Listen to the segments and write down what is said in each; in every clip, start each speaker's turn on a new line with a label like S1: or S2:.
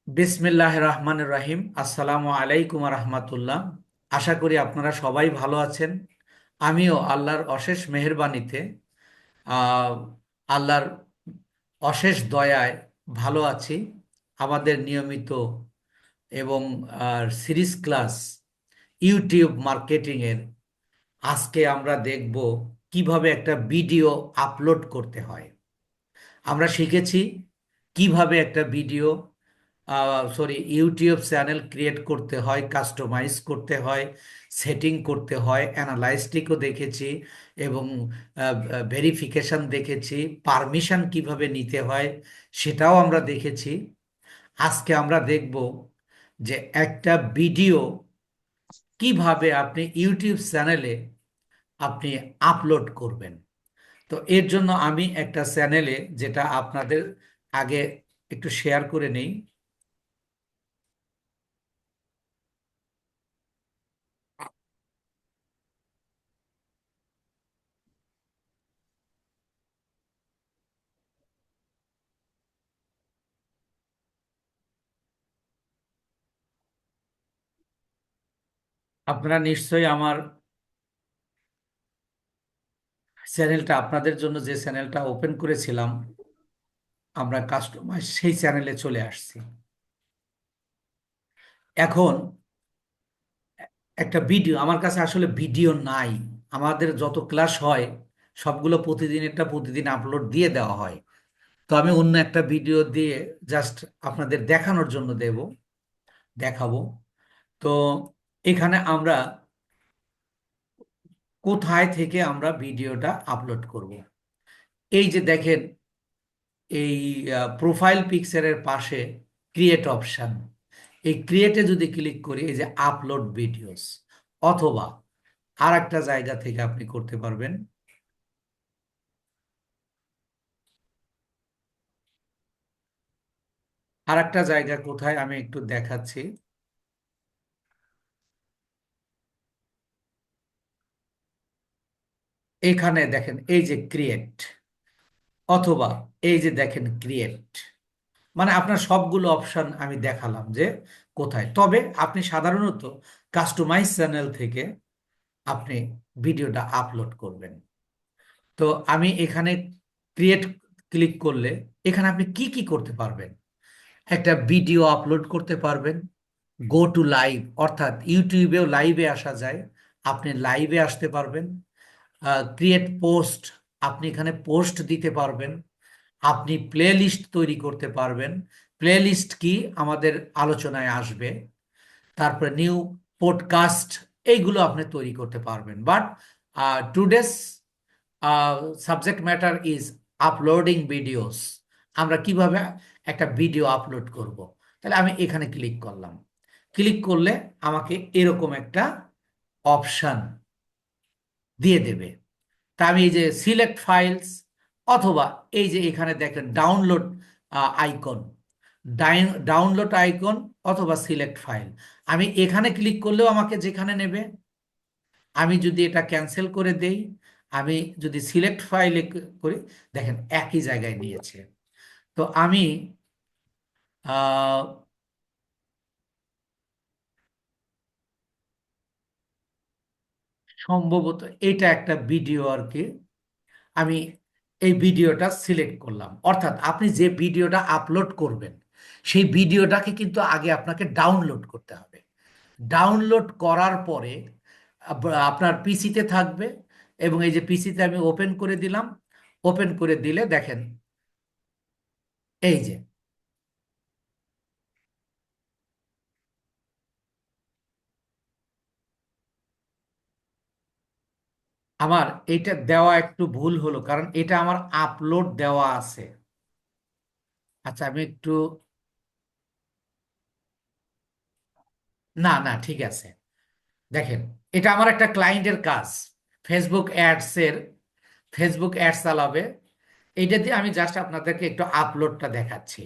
S1: বিসমিল্লাহ রহমান রাহিম। আসসালামু আলাইকুম রহমতুল্লাহ। আশা করি আপনারা সবাই ভালো আছেন। আমিও আল্লাহর অশেষ মেহেরবানিতে আহ, আল্লাহর অশেষ দয়ায় ভালো আছি। আমাদের নিয়মিত এবং সিরিজ ক্লাস ইউটিউব মার্কেটিংয়ের আজকে আমরা দেখব কিভাবে একটা ভিডিও আপলোড করতে হয়। আমরা শিখেছি কিভাবে একটা ভিডিও ইউটিউব চ্যানেল ক্রিয়েট করতে হয়, কাস্টমাইজ করতে হয়, সেটিং করতে হয়, অ্যানালাইস্টিকও দেখেছি এবং ভেরিফিকেশন দেখেছি, পারমিশন কিভাবে নিতে হয় সেটাও আমরা দেখেছি। আজকে আমরা দেখব যে একটা ভিডিও কিভাবে আপনি ইউটিউব চ্যানেলে আপনি আপলোড করবেন। তো এর জন্য আমি একটা চ্যানেলে, যেটা আপনাদের আগে একটু শেয়ার করে নেই। আপনারা নিশ্চয়ই আমার চ্যানেলটা, আপনাদের জন্য যে চ্যানেলটা ওপেন করেছিলাম আমরা কাস্টমাইজ, সেই চ্যানেলে চলে আসছি। এখন একটা ভিডিও, আমার কাছে আসলে ভিডিও নাই। আমাদের যত ক্লাস হয় সবগুলো প্রতিদিন একটা প্রতিদিন আপলোড দিয়ে দেওয়া হয়। তো আমি অন্য একটা ভিডিও দিয়ে জাস্ট আপনাদের দেখানোর জন্য দেখাবো। তো এখানে আমরা কোথায় থেকে আমরা ভিডিওটা আপলোড করব। এই যে দেখেন, এই প্রোফাইল পিকচারের পাশে ক্রিয়েট অপশন, এই ক্রিয়েটে যদি ক্লিক করি, এই যে আপলোড ভিডিওস, অথবা আর একটা জায়গা থেকে আপনি করতে পারবেন। আর একটা জায়গা কোথায় আমি একটু দেখাচ্ছি। এখানে দেখেন এই যে ক্রিয়েট, অথবা এই যে দেখেন ক্রিয়েট, মানে আপনার সবগুলো অপশন আমি দেখালাম যে কোথায়। তবে আপনি সাধারণত কাস্টমাইজ চ্যানেল থেকে আপনি ভিডিওটা আপলোড করবেন। তো আমি এখানে ক্রিয়েট ক্লিক করলে এখানে আপনি কি কি করতে পারবেন। একটা ভিডিও আপলোড করতে পারবেন, গো টু লাইভ, অর্থাৎ ইউটিউবেও লাইভে আসা যায়, আপনি লাইভে আসতে পারবেন। ক্রিয়েট পোস্ট, আপনি এখানে পোস্ট দিতে পারবেন। আপনি প্লে লিস্ট তৈরি করতে পারবেন। প্লে লিস্ট কি, আমাদের আলোচনায় আসবে। তারপরে নিউ পডকাস্ট, এইগুলো আপনি তৈরি করতে পারবেন। But today's subject matter is uploading videos. আমরা কিভাবে একটা ভিডিও আপলোড করব। তাহলে আমি এখানে ক্লিক করলাম। ক্লিক করলে আমাকে এরকম একটা অপশন দিয়ে দেবে। তা আমি এই যে সিলেক্ট ফাইলস, অথবা এই যে এখানে দেখেন ডাউনলোড আইকন, ডাউনলোড আইকন অথবা সিলেক্ট ফাইল, আমি এখানে ক্লিক করলেও আমাকে যেখানে নেবে। আমি যদি এটা ক্যান্সেল করে দেই, আমি যদি সিলেক্ট ফাইলে করি, দেখেন একই জায়গায় নিয়েছে। তো আমি আহ, সম্ভবত এটা একটা ভিডিও আর কি, আমি এই ভিডিওটা সিলেক্ট করলাম। অর্থাৎ আপনি যে ভিডিওটা আপলোড করবেন সেই ভিডিওটাকে কিন্তু আগে আপনাকে ডাউনলোড করতে হবে। ডাউনলোড করার পরে আপনার পিসিতে থাকবে, এবং এই যে পিসিতে আমি ওপেন করে দিলাম। ওপেন করে দিলে দেখেন এই যে আমার এটা দেওয়া একটু ভুল হলো, কারণ এটা আমার আপলোড দেওয়া আছে। আচ্ছা আমি একটু, না না ঠিক আছে। দেখেন, এটা আমার একটা ক্লায়েন্টের কাজ, ফেসবুক অ্যাডসের, ফেসবুক অ্যাডস চালাবে। এইটা দিয়ে আমি জাস্ট আপনাদেরকে একটু আপলোডটা দেখাচ্ছি।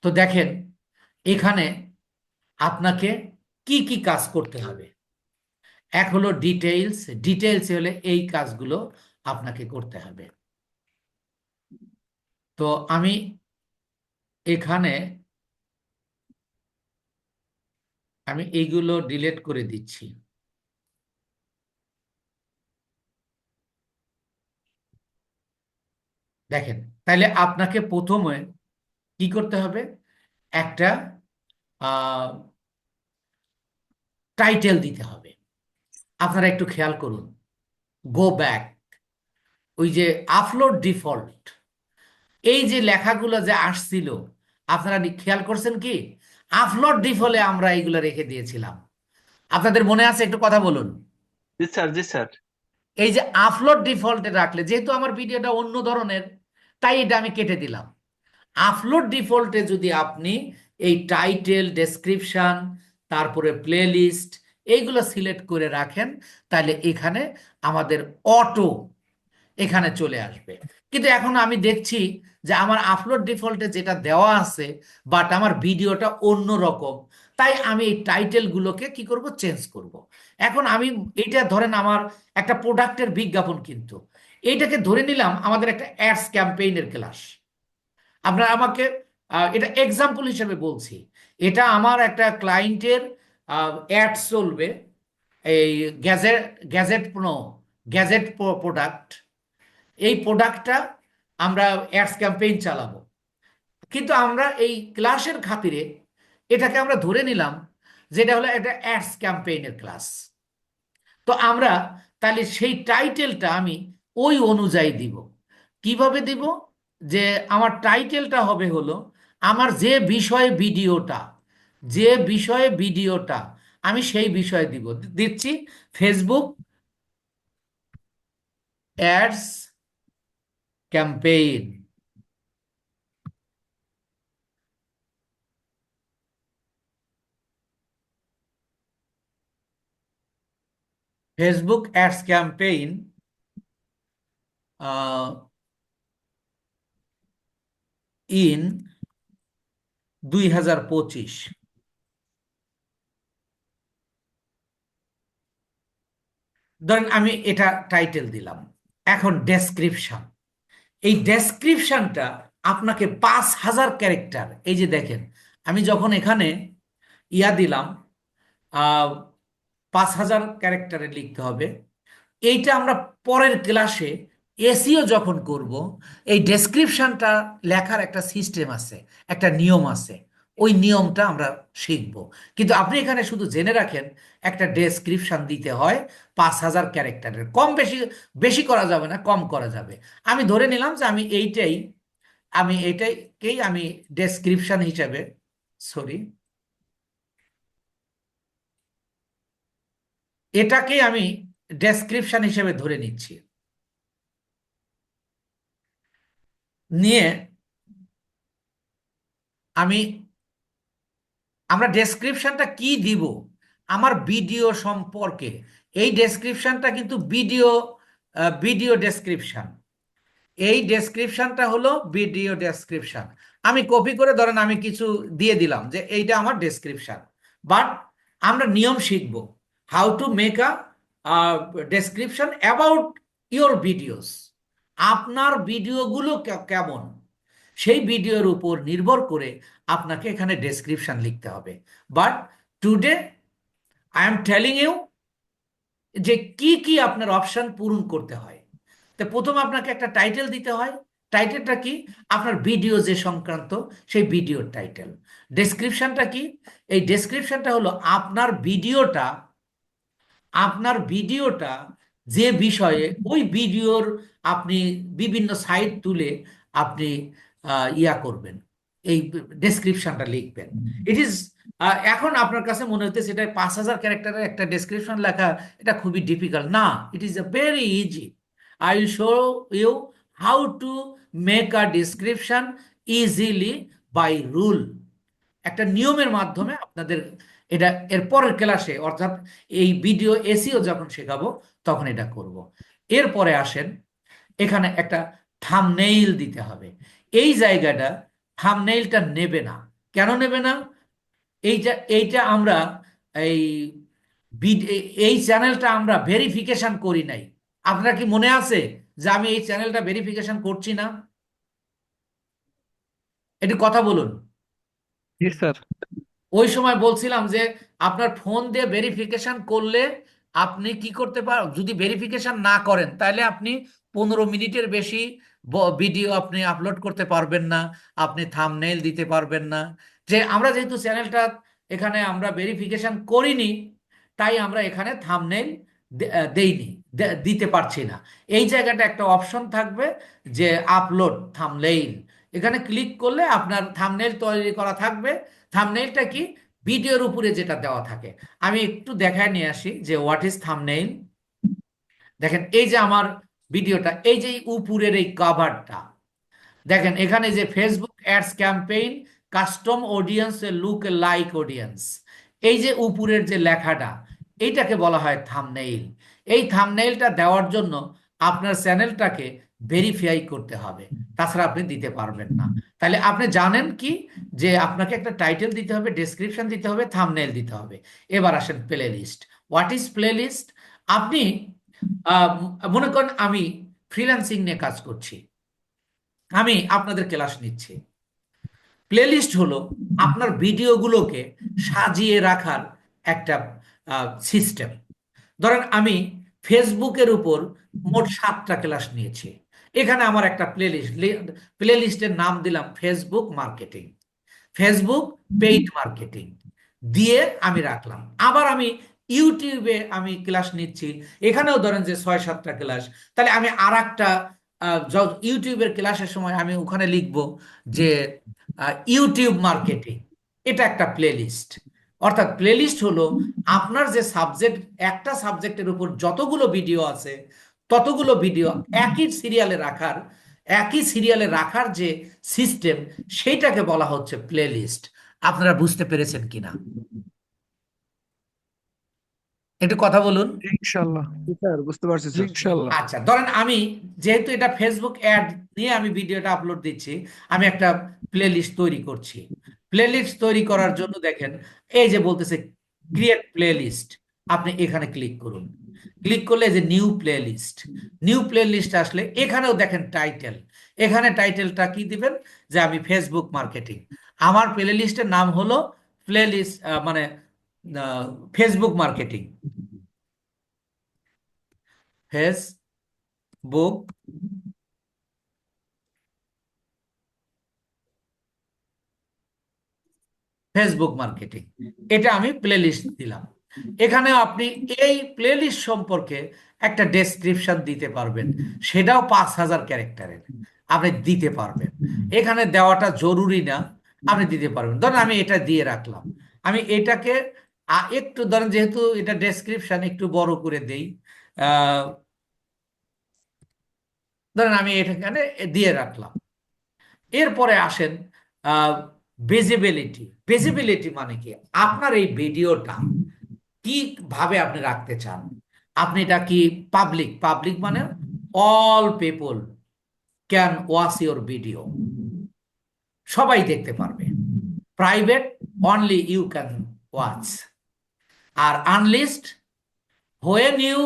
S1: তো দেখেন এখানে আপনাকে কি কি কাজ করতে হবে। এক হলো ডিটেইলস, ডিটেইলস হলে এই কাজগুলো আপনাকে করতে হবে। তো আমি এখানে আমি এইগুলো ডিলিট করে দিচ্ছি। দেখেন, তাহলে আপনাকে প্রথমে কি করতে হবে, একটা টাইটেল দিতে হবে। আপনারা একটু খেয়াল করুন, গো ব্যাক, ওই যে আপলোড ডিফল্ট, এই যে লেখাগুলো যে আসছিল, আপনারা খেয়াল করছেন কি? আপলোড ডিফল্টে আমরা এইগুলো রেখে দিয়েছিলাম। আপনাদের মনে আছে? একটু কথা বলুন।
S2: জি স্যার, জি স্যার।
S1: এই যে আপলোড ডিফল্টে রাখলে, যেহেতু আমার ভিডিওটা অন্য ধরনের, তাই এটা আমি কেটে দিলাম। আপলোড ডিফল্টে যদি আপনি এই টাইটেল, ডেসক্রিপশন, তারপরে প্লেলিস্ট, এইগুলো সিলেক্ট করে রাখেন, তাহলে এখানে আমাদের অটো এখানে চলে আসবে। কিন্তু এখন আমি দেখছি যে আমার আপলোড ডিফল্টে যেটা দেওয়া আছে, বাট আমার ভিডিওটা অন্য রকম। তাই আমি এই টাইটেলগুলোকে কি করব, চেঞ্জ করব। এখন আমি এটা ধরেন আমার একটা প্রোডাক্টের বিজ্ঞাপন, কিন্তু এইটাকে ধরে নিলাম আমাদের একটা অ্যাডস ক্যাম্পেইনের ক্লাস। আপনারা আমাকে এটা এক্সাম্পল হিসেবে বলছি। এটা আমার একটা ক্লায়েন্টের অ্যাড চলবে, এই gadget, gadget pro, gadget product. এই প্রোডাক্টটা আমরা অ্যাডস ক্যাম্পেইন চালাবো, কিন্তু আমরা এই ক্লাসের খাতিরে এটাকে আমরা ধরে নিলাম যেটা হলো একটা অ্যাডস ক্যাম্পেইনের ক্লাস। তো আমরা তাহলে সেই টাইটেলটা আমি ওই অনুযায়ী দিব। কিভাবে দিব? যে আমার টাইটেলটা হবে হলো, আমার যে বিষয়ে ভিডিওটা, যে বিষয়ে ভিডিওটা আমি সেই বিষয়ে দিব। দিচ্ছি Facebook ads campaign. Facebook ads campaign in 2025। ধরেন আমি এটা টাইটেল দিলাম। এখন ডেসক্রিপশন, এই ডেসক্রিপশনটা আপনাকে 5,000 ক্যারেক্টার, এই যে দেখেন, আমি যখন এখানে ইয়া দিলাম 5,000 ক্যারেক্টারে লিখতে হবে। এইটা আমরা পরের ক্লাসে এসইও যখন করব, এই ডেসক্রিপশনটা লেখার একটা সিস্টেম আছে, একটা নিয়ম আছে, ওই নিয়মটা আমরা শিখব। কিন্তু আপনি এখানে শুধু জেনে রাখেন, একটা ডেসক্রিপশন দিতে হয় 5,000 ক্যারেক্টারের। কম বেশি, বেশি করা যাবে না, কম করা যাবে। আমি ধরে নিলাম যে আমি এইটাকেই আমি ডেসক্রিপশন হিসেবে, সরি, এটাকেই আমি ডেসক্রিপশন হিসেবে ধরে নিচ্ছি। নিয়ে আমি, আমরা ডেসক্রিপশনটা কি দিব? আমার ভিডিও সম্পর্কে। এই ডেসক্রিপশনটা কিন্তু ভিডিও, ভিডিও ডেসক্রিপশন। এই ডেসক্রিপশনটা হলো ভিডিও ডেসক্রিপশন। আমি কপি করে ধরেন আমি কিছু দিয়ে দিলাম যে এইটা আমার ডেসক্রিপশন। বাট আমরা নিয়ম শিখব, how to make a description about your videos. আপনার ভিডিওগুলো কেমন, সেই ভিডিওর উপর নির্ভর করে আপনাকে এখানে ডেসক্রিপশন লিখতে হবে। But today I am telling you যে কি কি আপনার অপশন পূরণ করতে হয়। তো প্রথম আপনাকে একটা টাইটেল দিতে হয়। টাইটেলটা কি? আপনার ভিডিও যে সংক্রান্ত, সেই ভিডিওর টাইটেল। ডেসক্রিপশনটা কি? এই ডেসক্রিপশনটা হলো আপনার ভিডিওটা যে বিষয়ে, ওই ভিডিওর আপনি বিভিন্ন সাইট তুলে আপনি ইয়া করবেন, এই ডেসক্রিপশনটা লিখবেন। ইট ইজ, এখন আপনার কাছে মনে হচ্ছে সেটা 5,000 ক্যারেক্টারের একটা ডেসক্রিপশন লেখা এটা খুবই ডিফিকাল্ট। না, it is a very easy. I will show you how to make a description easily by rule. একটা নিয়মের মাধ্যমে আপনাদের এটা এর পরের ক্লাসে, অর্থাৎ এই ভিডিও এসিও যখন শেখাবো তখন এটা করব। এরপরে আসেন, এখানে একটা থাম্বনেইল দিতে হবে। এই জায়গাটা থাম্বনেইলটা নেবে না। কেন নেবে না? এইটা আমরা এই এই চ্যানেলটা আমরা ভেরিফিকেশন করি নাই। আপনার কি মনে আছে যে আমি এই চ্যানেলটা ভেরিফিকেশন করছি না? একটু কথা বলুন।
S2: জি স্যার।
S1: ওই সময় বলছিলাম যে আপনার ফোন দিয়ে ভেরিফিকেশন করলে আপনি কি করতে পারেন, যদি ভেরিফিকেশন না করেন তাহলে আপনি 15 মিনিটের বেশি ভিডিও আপনি আপলোড করতে পারবেন না, আপনি থাম্বনেইল দিতে পারবেন না। যে আমরা যেহেতু চ্যানেলটা এখানে আমরা ভেরিফিকেশন করিনি, তাই আমরা এখানে থাম্বনেইল দেইনি, দিতে পারছি না। এই জায়গাটা একটা অপশন থাকবে যে আপলোড থাম্বনেইল, এখানে ক্লিক করলে আপনার থাম্বনেইল তৈরি করা থাকবে। থাম্বনেইলটা কি, ভিডিওর উপরে যেটা দেওয়া থাকে। আমি একটু দেখায় নিয়ে আসি যে হোয়াট ইজ থাম্বনেইল। দেখেন এই যে আমার ভিডিওটা, এই যে উপরের এই কভারটা, দেখেন এখানে যে Facebook ads campaign custom audience look like audience, এই যে উপরের যে লেখাটা, এইটাকে বলা হয় থাম্বনেইল। এই থাম্বনেইলটা দেওয়ার জন্য আপনার চ্যানেলটাকে ভেরিফাই করতে হবে, তাছাড়া আপনি দিতে পারবেন না। তাহলে আপনি জানেন কি, যে আপনাকে একটা টাইটেল দিতে হবে, ডেসক্রিপশন দিতে হবে, থাম্বনেইল দিতে হবে। এবার আসেন playlist. What is playlist? আপনি আহ, মনে করেন আমি ফ্রিল্যান্সিং নিয়ে কাজ করছি, আমি আপনাদের ক্লাস নিচ্ছি। প্লেলিস্ট হলো আপনার ভিডিওগুলোকে সাজিয়ে রাখার একটা সিস্টেম। ধরেন আমি ফেসবুকের উপর মোট 7টা ক্লাস নিয়েছি, এখানে আমার একটা প্লেলিস্ট, প্লেলিস্টের নাম দিলাম Facebook marketing, Facebook paid marketing দিয়ে আমি রাখলাম। আবার আমি ইউটিউবে আমি ক্লাস নিচ্ছি, এখানেও ধরেন যে 6-7টা ক্লাস। তাহলে আমি আর একটা ইউটিউবের ক্লাসের সময় আমি ওখানে লিখব যে ইউটিউব মার্কেটিং, এটা একটা প্লেলিস্ট। অর্থাৎ প্লেলিস্ট হলো আপনার যে সাবজেক্ট, একটা সাবজেক্টের উপর যতগুলো ভিডিও আছে ততগুলো ভিডিও একই সিরিয়ালে রাখার যে সিস্টেম, সেইটাকে বলা হচ্ছে প্লেলিস্ট। আপনারা বুঝতে পেরেছেন কিনা একটু কথা বলুন।
S2: ইনশাল্লাহ।
S3: জি স্যার, বুঝতে পারছি স্যার।
S2: ইনশাল্লাহ।
S1: আচ্ছা, ধরেন আমি যেহেতু এটা ফেসবুক অ্যাড নিয়ে আমি ভিডিওটা আপলোড দিচ্ছি, আমি একটা প্লেলিস্ট তৈরি করছি। প্লেলিস্ট তৈরি করার জন্য দেখেন এই যে বলতেছে ক্রিয়েট প্লেলিস্ট, আপনি এখানে ক্লিক করুন। ক্লিক করলে এই যে নিউ প্লেলিস্ট, নিউ প্লেলিস্ট আসলে এখানেও দেখেন টাইটেল, এখানে টাইটেলটা কি দিবেন, যে আমি ফেসবুক মার্কেটিং, আমার প্লেলিস্টের নাম হলো প্লেলিস্ট মানে Facebook marketing, Facebook Facebook marketing, এটা আমি প্লেলিস্ট দিলাম। এখানে আপনি এই প্লেলিস্ট সম্পর্কে একটা ডেসক্রিপশন দিতে পারবেন, সেটাও 5,000 ক্যারেক্টারের আপনি দিতে পারবেন। এখানে দেওয়াটা জরুরি না, আপনি দিতে পারবেন। ধরেন আমি এটা দিয়ে রাখলাম, আমি এটাকে একটু ধরেন যেহেতু এটা ডেসক্রিপশন একটু বড় করে দেই, আহ, ধরেন আমি এটা এখানে দিয়ে রাখলাম। এরপরে আসেন ভিজিবিলিটি। ভিজিবিলিটি মানে কি, আপনার এই ভিডিওটা কিভাবে আপনি রাখতে চান। আপনি এটা কি পাবলিক, পাবলিক মানে all people can watch your video, সবাই দেখতে পারবে। Private, only you can watch. আর unlist, when you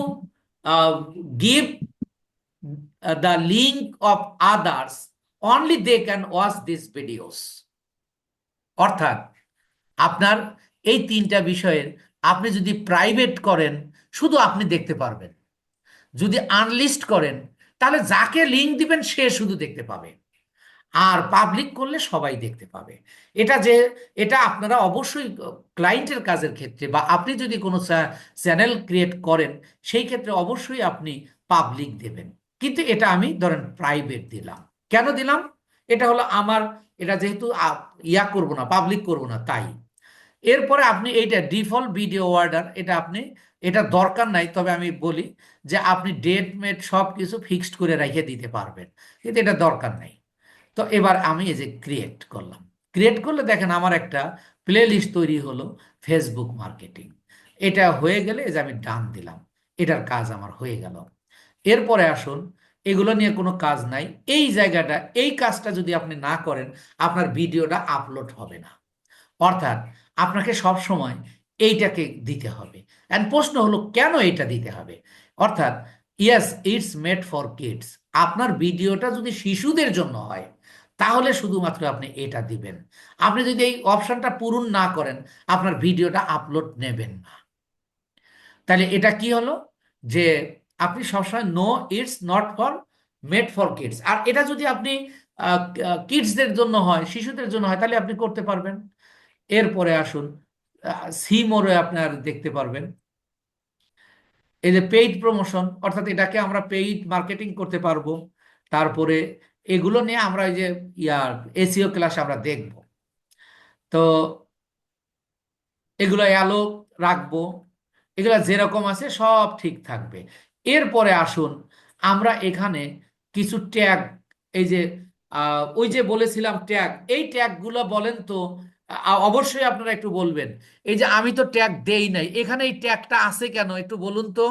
S1: give the link of others, only they can watch this videos. অর্থাৎ আপনার এই 3টা বিষয়ের আপনি যদি প্রাইভেট করেন শুধু আপনি দেখতে পারবেন, যদি আনলিস্ট করেন তাহলে যাকে লিঙ্ক দিবেন সে শুধু দেখতে পাবে, আর পাবলিক করলে সবাই দেখতে পাবে। এটা যে, এটা আপনারা অবশ্যই ক্লায়েন্টের কাজের ক্ষেত্রে বা আপনি যদি কোনো চ্যানেল ক্রিয়েট করেন সেই ক্ষেত্রে অবশ্যই আপনি পাবলিক দেবেন। কিন্তু এটা আমি ধরেন প্রাইভেট দিলাম। কেন দিলাম? এটা হলো আমার, এটা যেহেতু ইয়া করব না, পাবলিক করব না, তাই। এরপরে আপনি এইটা ডিফল্ট ভিডিও অর্ডার, এটা আপনি, এটা দরকার নাই, তবে আমি বলি যে আপনি ডেট মেট সব কিছু ফিক্সড করে রেখে দিতে পারবেন, কিন্তু এটা দরকার নাই। তো এবার আমি এই যে ক্রিয়েট করলাম, ক্রিয়েট করলে দেখেন আমার একটা প্লে লিস্ট তৈরি হলো ফেসবুক মার্কেটিং। এটা হয়ে গেলে এই যে আমি ডান দিলাম, এটার কাজ আমার হয়ে গেল। এরপরে আসুন, এগুলো নিয়ে কোনো কাজ নাই, এই জায়গাটা, এই কাজটা যদি আপনি না করেন আপনার ভিডিওটা আপলোড হবে না। অর্থাৎ আপনাকে সব সময় এইটাকে দিতে হবে। এন্ড প্রশ্ন হলো কেন এটা দিতে হবে? অর্থাৎ yes, it's made for kids, আপনার ভিডিওটা যদি শিশুদের জন্য হয় তাহলে শুধুমাত্র আপনি এটা দিবেন। আপনি যদি এই অপশনটা পূরণ না করেন, আপনার ভিডিওটা আপলোড নেবেন না। তাহলে এটা কি হলো, যে আপনি সবসময় no, it's not for made for kids. আর এটা যদি আপনি কিডসদের জন্য হয়, শিশুদের জন্য হয়, তাহলে আপনি করতে পারবেন। এরপরে আসুন, সি মোরে আপনার দেখতে পারবেন এই যে পেইড প্রমোশন, অর্থাৎ এটাকে আমরা পেইড মার্কেটিং করতে পারবো। তারপরে এগুলো নিয়ে আমরা এই যে এসইও ক্লাস আমরা দেখব। তো এগুলো অ্যালো রাখবো, এগুলো যেরকম আছে সব ঠিক থাকবে। এরপরে আসুন, আমরা এখানে কিছু ট্যাগ, এই যে ওই যে বলেছিলাম ট্যাগ, এই ট্যাগগুলো বলেন তো। অবশ্যই আপনারা একটু বলবেন, এই যে আমি তো ট্যাগ দেই নাই, এখানে এই ট্যাগটা আছে কেন একটু বলুন তো।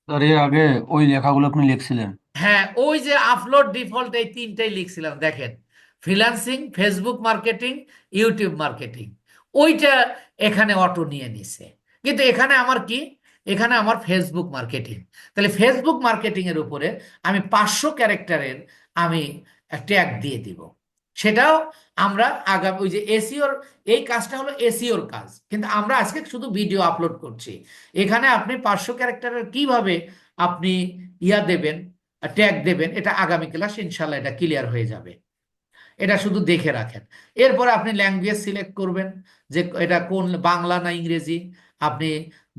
S2: স্যার এর আগে ওই লেখাগুলো আপনি লিখছিলেন।
S1: হ্যাঁ, ওই যে আপলোড ডিফল্ট, এই তিনটাই লিখছিলাম দেখেন, freelancing, Facebook marketing, YouTube marketing, ওইটা এখানে অটো নিয়ে নিছে। কিন্তু এখানে আমার কি, এখানে আমার ফেসবুক মার্কেটিং। তাহলে ফেসবুক মার্কেটিং এর উপরে আমি 500 ক্যারেক্টারের আমি ট্যাগ দিয়ে দিব। সেটাও আমরা আগামী, ওই যে এসিওর, এই কাজটা হলো এসিওর কাজ, কিন্তু আমরা আজকে শুধু ভিডিও আপলোড করছি। এখানে আপনি 500 ক্যারেক্টারের কিভাবে আপনি দেবেন, ট্যাগ দেবেন, এটা আগামী ক্লাস ইনশাল্লাহ এটা ক্লিয়ার হয়ে যাবে। এটা শুধু দেখে রাখেন। এরপরে আপনি ল্যাঙ্গুয়েজ সিলেক্ট করবেন, যে এটা কোন, বাংলা না ইংরেজি। আপনি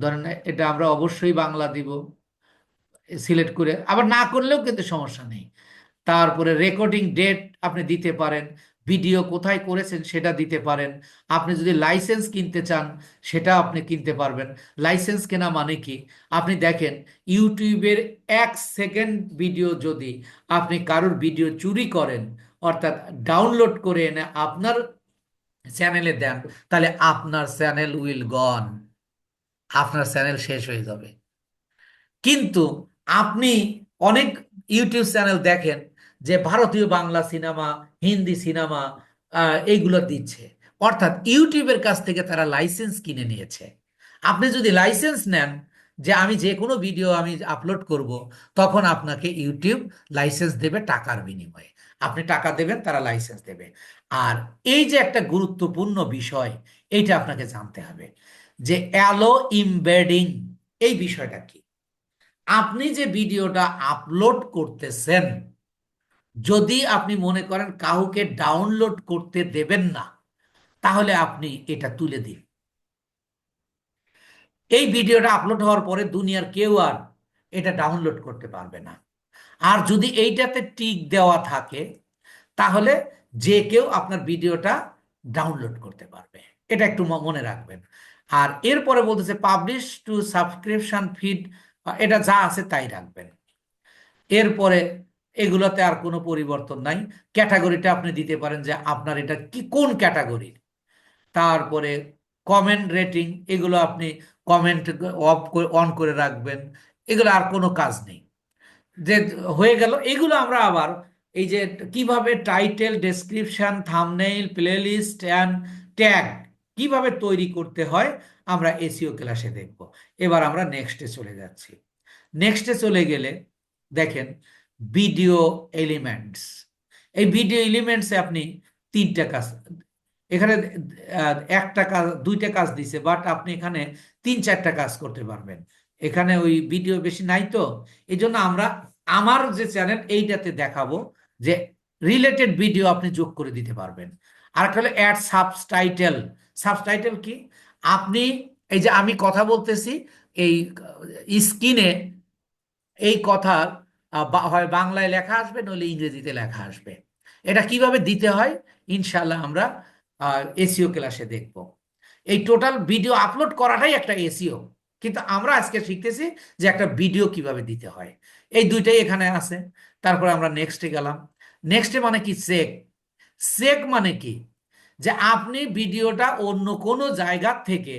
S1: ধরেন এটা আমরা অবশ্যই বাংলা দিব, সিলেক্ট করে, আবার না করলেও কিন্তু সমস্যা নেই। তারপরে রেকর্ডিং ডেট আপনি দিতে পারেন, ভিডিও কোথায় করেছেন সেটা দিতে পারেন। আপনি যদি লাইসেন্স কিনতে চান, সেটা আপনি কিনতে পারবেন। লাইসেন্স কেনা মানে কি, আপনি দেখেন ইউটিউবের 1 সেকেন্ড ভিডিও যদি আপনি কারোর ভিডিও চুরি করেন, অর্থাৎ ডাউনলোড করে এনে আপনার চ্যানেলে দেন, তাহলে আপনার চ্যানেল উইল গন, আপনার চ্যানেল শেষ হয়ে যাবে। কিন্তু আপনি অনেক ইউটিউব চ্যানেল দেখেন যে ভারতীয় বাংলা সিনেমা, হিন্দি সিনেমা এইগুলো দিচ্ছে, অর্থাৎ ইউটিউবের কাছ থেকে তারা লাইসেন্স কিনে নিয়েছে। আপনি যদি লাইসেন্স নেন, যে আমি যে কোনো ভিডিও আমি আপলোড করব, তখন আপনাকে ইউটিউব লাইসেন্স দেবে টাকার বিনিময়ে। আপনি টাকা দেবেন, তারা লাইসেন্স দেবে। আর এই যে একটা গুরুত্বপূর্ণ বিষয়, এইটা আপনাকে জানতে হবে, যে অ্যালো ইমবেডিং, এই বিষয়টা কি। আপনি যে ভিডিওটা আপলোড করতেছেন, যদি আপনি মনে করেন কাউকে ডাউনলোড করতে দেবেন না, তাহলে আপনি এটা তুলে দিন। এই ভিডিওটা আপলোড হওয়ার পরে দুনিয়ার কেউ আর এটা ডাউনলোড করতে পারবে না। আর যদি এইটাতে টিক দেওয়া থাকে, তাহলে যে কেউ আপনার ভিডিওটা ডাউনলোড করতে পারবে। এটা একটু মনে রাখবেন। আর এরপরে বলতেছে পাবলিশ টু সাবস্ক্রিপশন ফিড, এটা যা আছে তাই রাখবেন। এরপরে এগুলোতে আর কোনো পরিবর্তন নাই। ক্যাটাগরিটা আপনি দিতে পারেন যে আপনার এটা কি, কোন ক্যাটাগরির। তারপরে কমেন্ট রেটিং, এগুলো আপনি কমেন্ট অফ অন করে রাখবেন। এগুলো আর কোনো কাজ নেই, যে হয়ে গেল। এগুলো আমরা আবার এই যে কিভাবে title, description, thumbnail, playlist and tag কিভাবে তৈরি করতে হয়, আমরা এসইও ক্লাসে দেখব। এবার আমরা নেক্সটে চলে যাচ্ছি। নেক্সটে চলে গেলে দেখেন ভিডিও এলিমেন্টস। এই ভিডিও এলিমেন্টসে আপনি 3টা কাজ, এখানে একটা কাজ, 2টা কাজ দিছে, বাট আপনি এখানে 3-4টা কাজ করতে পারবেন। এখানে ওই ভিডিও বেশি নাই তো, এই জন্য আমরা আমার যে চ্যানেল এইটাতে দেখাবো যে রিলেটেড ভিডিও আপনি যোগ করে দিতে পারবেন। আর একটা হলো অ্যাড সাবটাইটেল। সাবটাইটেল কি, আপনি এই যে আমি কথা বলতেছি, এই স্ক্রিনে এই কথার হয় বাংলায় লেখা আসবে, নইলে ইংরেজিতে লেখা আসবে। এটা কিভাবে দিতে হয় ইনশাল্লাহ আমরা এসিও ক্লাসে দেখব। এই টোটাল ভিডিও আপলোড করাটাই একটা এসিও, কিন্তু আমরা আজকে শিখতেছি যে একটা ভিডিও কিভাবে দিতে হয়। এই দুইটাই এখানে আছে। তারপর আমরা নেক্সটে গেলাম। নেক্সটে মানে কি, চেক। চেক মানে কি, যে আপনি ভিডিওটা অন্য কোনো জায়গা থেকে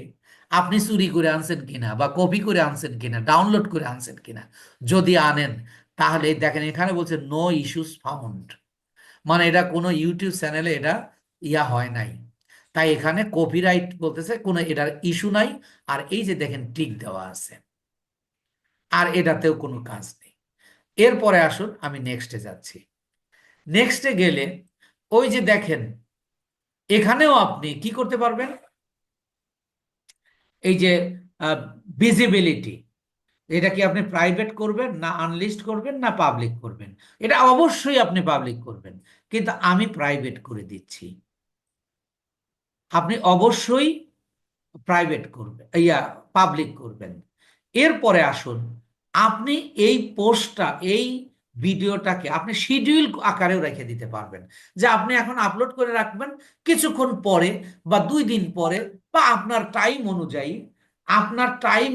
S1: আপনি চুরি করে আনছেন কিনা, বা কপি করে আনছেন কিনা, ডাউনলোড করে আনছেন কিনা। যদি আনেন, তাহলে দেখেন এখানে বলছে নো ইস্যুস ফাউন্ড, মানে এটা কোনো ইউটিউব চ্যানেলে এটা হয় নাই। তাই এখানে কপিরাইট বলতেছে, কোনো এটার ইস্যু নাই। আর এই যে দেখেন টিক দেওয়া আছে, আর এটাতেও কোনো কাজ নেই। এরপরে আসুন আমি নেক্সটে যাচ্ছি। নেক্সটে গেলে ওই যে দেখেন, এখানেও আপনি কি করতে পারবেন, এই যে ভিজিবিলিটি, এটা কি আপনি প্রাইভেট করবেন না আনলিস্ট করবেন না পাবলিক করবেন? এটা অবশ্যই আপনি পাবলিক করবেন, কিন্তু আমি প্রাইভেট করে দিচ্ছি। আপনি অবশ্যই প্রাইভেট করবেন, পাবলিক করবেন। এরপরে আসুন, আপনি এই পোস্টটা, এই ভিডিওটাকে আপনি শিডিউল আকারেও রেখে দিতে পারবেন, যে আপনি এখন আপলোড করে রাখবেন, কিছুক্ষণ পরে বা 2 দিন পরে বা আপনার টাইম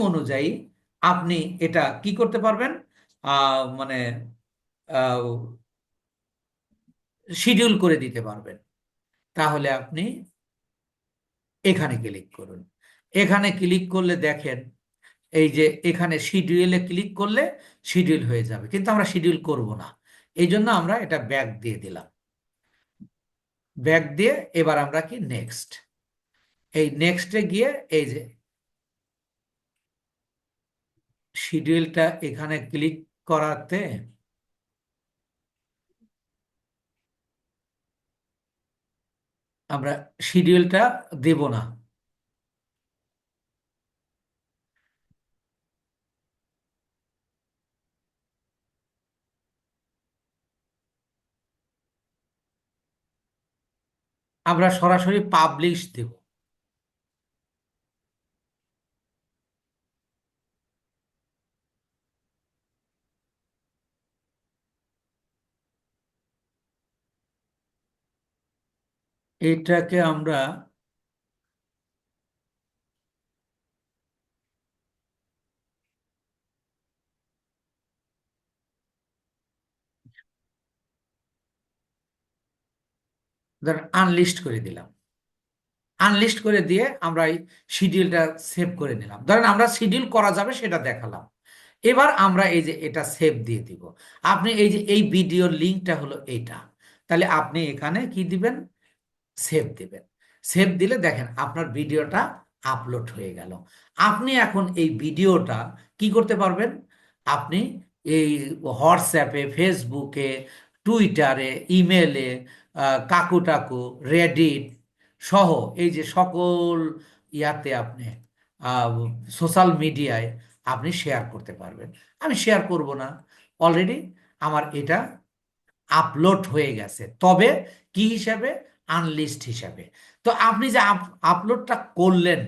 S1: অনুযায়ী আপনি এটা কি করতে পারবেন, মানে শিডিউল করে দিতে পারবেন। তাহলে আপনি এখানে ক্লিক করুন। এখানে ক্লিক করলে দেখেন, এই যে এখানে শিডিউলে ক্লিক করলে শিডিউল হয়ে যাবে, কিন্তু আমরা শিডিউল করব না। এই জন্য আমরা এটা ব্যাক দিয়ে দিলাম। ব্যাক দিয়ে এবার আমরা কি নেক্সট, এই নেক্সটে গিয়ে এই যে শিডিউলটা এখানে ক্লিক করাতে আমরা শিডিউলটা দেব না। আমরা সরাসরি পাবলিশ দেব। এটাকে আমরা ধরেন আনলিস্ট করে দিলাম। আনলিস্ট করে দিয়ে আমরা এই শিডিউলটা সেভ করে নিলাম। ধরেন আমরা শিডিউল করা যাবে সেটা দেখালাম। এবার আমরা এই যে এটা সেভ দিয়ে দিব। আপনি এই যে এই ভিডিওর লিঙ্কটা হলো এটা, তাহলে আপনি এখানে কি দিবেন, সেভ দিবেন। সেভ দিলে দেখেন আপনার ভিডিওটা আপলোড হয়ে গেল। আপনি এখন এই ভিডিওটা কি করতে পারবেন, আপনি এই হোয়াটসঅ্যাপে, ফেসবুকে, টুইটারে, ইমেলে, কাকু টাকু, রেডিট সহ এই যে সকল ইয়াতে আপনি সোশ্যাল মিডিয়ায় আপনি শেয়ার করতে পারবেন। আমি শেয়ার করব না, অলরেডি আমার এটা আপলোড হয়ে গেছে, তবে কি হিসাবে, আনলিস্ট হিসাবে। তো আপনি যে আপলোডটা করলেন,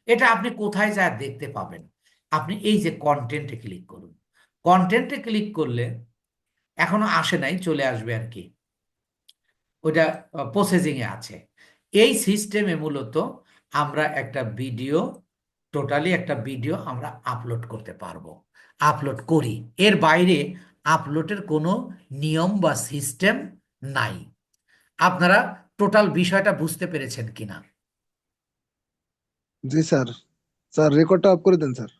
S1: এটা আপনি কোথায় যা দেখতে পাবেন, আপনি এই যে কন্টেন্টে ক্লিক করুন। কন্টেন্টে ক্লিক করলে এখনো আসে নাই, চলে আসবে আর কি, ওটা প্রসেসিং এ আছে। এই সিস্টেমে মূলত আমরা একটা ভিডিও, টোটালি একটা ভিডিও আমরা আপলোড করতে পারবো, আপলোড করি। এর বাইরে আপলোডের কোনো নিয়ম বা সিস্টেম নাই। আপনারা টোটাল বিষয়টা বুঝতে পেরেছেন কিনা?
S3: জি স্যার। স্যার রেকর্ডটা অফ করে দেন স্যার।